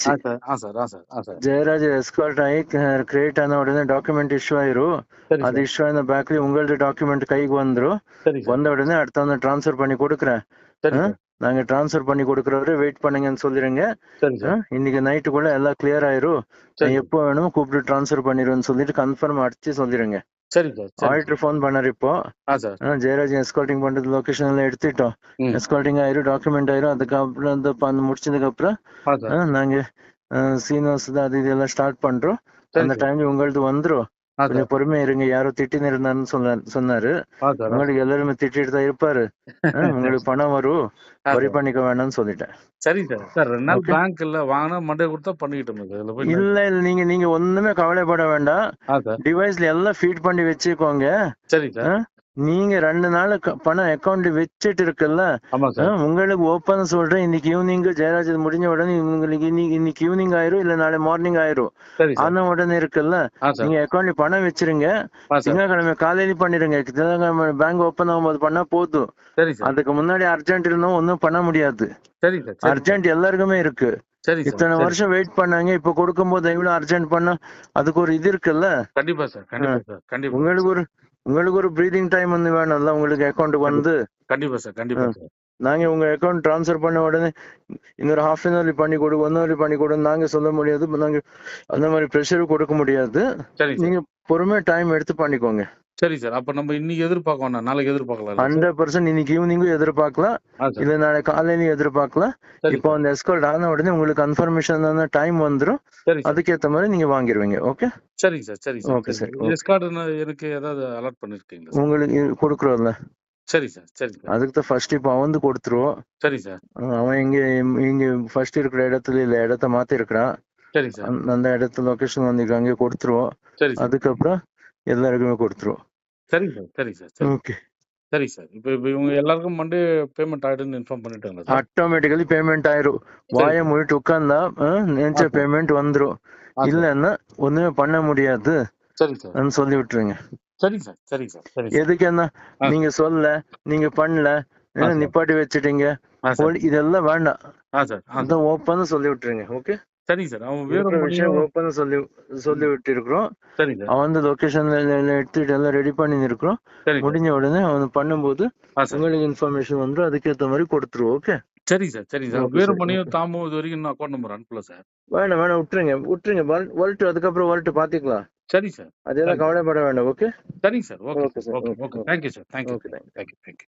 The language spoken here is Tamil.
ஆயிடுச்சு. சார். ஜெயராஜ் எஸ்கார்ட் ஆகி கிரியேட் ஆன உடனே டாக்குமெண்ட் இஷ்யூ ஆயிரும். சரி அது சார். இஷ்யூ ஆன பேக்ல உங்களோட டாக்குமெண்ட் கைக்கு வந்துரும். சரி சார். வந்த உடனே அடுத்தவங்க டிரான்ஸ்ஃபர் பண்ணி கொடுக்குறேன். சரி சார். நாங்க டிரான்ஸ்ஃபர் பண்ணி கொடுக்குறவரை வெயிட் பண்ணுங்கன்னு சொல்லிடுங்க. சரி சார். இன்னைக்கு நைட்டுக்குள்ள எல்லாம் கிளியர் ஆயிரும். சரி சார். எப்போ வேணுமோ கூப்பிட்டு டிரான்ஸ்ஃபர் பண்ணிடுவேன்னு சொல்லிட்டு கன்ஃபார்ம் அடிச்சு சொல்லிடுங்க. சரி சார். சரி ஆடிட்டர் ஃபோன் பண்ணாரு இப்போ. சார். ஜெயராஜ் எஸ்கார்ட்டிங் பண்றது லொகேஷன் எல்லாம் எடுத்துட்டோம். ம். எஸ்கார்ட்டிங் ஆயிரும், டாக்குமெண்ட் ஆயிரும். அதுக்கப்புறம் அந்த முடிச்சதுக்கு அப்புறம் நாங்க சீனிவாஸ் அது இதெல்லாம் ஸ்டார்ட் பண்றோம். அந்த டைம்ல உங்களது வந்துரும். கொஞ்சம் பொறுமையா இருங்க. யாரோ திட்டின்னு இருந்தாருன்னு சொன்னாரு. உங்களுக்கு எல்லாருமே திட்டிட்டு தான் இருப்பாரு. உங்களுக்கு பணம் வரும், வரி பண்ணிக்க வேணாம்னு சொல்லிட்டேன். சரி சார். சார் 2 நாள் பேங்க் இல்ல வாங்கினா மண்டே கொடுத்தா பண்ணிக்கிட்டோம். இல்ல நீங்க ஒண்ணுமே கவலைப்பட வேண்டாம். டிவைஸ்ல எல்லாம் ஃபீட் பண்ணி வச்சுக்கோங்க. சரி சார். நீங்க 2 நாள் பணம் அக்கௌண்ட் வச்சுட்டு இருக்குல்ல, உங்களுக்கு ஓப்பன் சொல்றேன். இன்னைக்கு ஈவினிங் ஜெயராஜ் முடிஞ்ச உடனே உங்களுக்கு இன்னைக்கு ஈவினிங் ஆயிரும், இல்ல நாளை மார்னிங் ஆயிரும். ஆன உடனே இருக்குல்ல, நீங்க அக்கௌண்ட்ல பணம் வச்சிருங்க. திங்கட்கிழமை காலையில பண்ணிடுங்க. திங்கட்கிழமை பேங்க் ஓப்பன் ஆகும்போது பண்ணா போதும். அதுக்கு முன்னாடி அர்ஜென்ட் இருந்தோம் ஒன்னும் பண்ண முடியாது. அர்ஜென்ட் எல்லாருக்குமே இருக்கு. இத்தனை வருஷம் வெயிட் பண்ணாங்க, இப்ப கொடுக்கும் போது எவ்வளவு அர்ஜென்ட் பண்ணா அதுக்கு ஒரு இது இருக்குல்ல. கண்டிப்பா சார். உங்களுக்கு ஒரு பிரீதிங் டைம் வந்து வேணும்ல உங்களுக்கு அக்கௌண்ட் வந்து. கண்டிப்பா சார். நாங்க உங்க அக்கௌண்ட் டிரான்ஸ்ஃபர் பண்ண உடனே இன்னொரு ஹாஃப் அன் ஹவர்ல பண்ணி கொடு, 1 ஹவர்ல பண்ணி கொடு நாங்க சொல்ல முடியாது. நாங்க அந்த மாதிரி ப்ரெஷர் கொடுக்க முடியாது. நீங்க பொறுமையா டைம் எடுத்து பண்ணிக்கோங்க. சரி சார். அப்ப நம்ம இன்னைக்கு எதிர்பார்க்கோம், நாளைக்கு எதிர்பார்க்கலாம். 100% இன்னைக்கு ஈவினிங்கும் எதிர்பார்க்கலாம், இல்ல நாளை காலையிலயும் எதிர்பார்க்கலாம். இப்போ அந்த எஸ்கார்ட் ஆன உடனே உங்களுக்கு கன்ஃபர்மேஷன் டைம் வந்துரும். அதுக்கேத்த மாதிரி நீங்க வாங்கிடுவீங்க. ஓகே. சரி சார். Okay sir. எஸ்கார்ட் எனக்கு ஏதாவது அலர்ட் பண்ணிருக்கீங்களா? உங்களுக்கு கொடுக்குறோம்ல. சரி சார். அதுக்கு தான் ஃபர்ஸ்ட் இப்போ அவன் கொடுத்துருவோம். சரி சார். அவன் இங்க ஃபர்ஸ்ட் இருக்கிற இடத்துல இல்ல, இடத்த மாத்தி இருக்கிறான். சரி சார். அந்த இடத்துல லொகேஷன் வந்து அங்கே கொடுத்துருவோம். அதுக்கப்புறம் எல்லாருக்குமே கொடுத்துருவோம். சரி சார். ஓகே. சரி சார். இப்போ இவங்க எல்லாருக்கும் மண்டே பேமெண்ட் ஆயிடுன்னு இன்ஃபார்ம் பண்ணிட்டாங்க சார். ஆட்டோமேட்டிக்கலி பேமெண்ட் ஆயிரும். வாயை மூடிட்டு உட்கார்ந்தா நினைச்ச பேமெண்ட் வந்துரும். இல்லன்னா ஒண்ணுமே பண்ண முடியாது. சரி சார். சொல்லி விட்டுருங்க. சரி சார். எதுக்கு என்ன நீங்க சொல்ல, நீங்க பண்ணல, நிப்பாட்டி வச்சுட்டீங்க, இதெல்லாம் வேண்டாம். அதான் ஓப்பன் சொல்லி விட்டுருங்க. ஓகே. சரி சார். அவன் வேற விஷயம் ஓப்பன் சொல்லி விட்டு இருக்கிறோம். அவன் வந்து லொகேஷன்ல எடுத்துட்டு எல்லாம் ரெடி பண்ணி இருக்கிறோம். முடிஞ்ச உடனே அவன் பண்ணும்போது உங்களுக்கு இன்ஃபர்மேஷன் வந்துடும். அதுக்கேற்ற மாதிரி கொடுத்துருவோம். ஓகே. சரி சார். வேற மணியும் தாமும் இது வரைக்கும் அக்கௌண்ட் நம்பர் அனுப்பல சார். வேணாம் விட்டுருங்க. வரட்டு அதுக்கப்புறம் வரட்டு பாத்துக்கலாம். சரி சார். அதெல்லாம் கவலைப்பட வேண்டாம். ஓகே. சரி sir. Okay sir. Thank you sir. Thank you.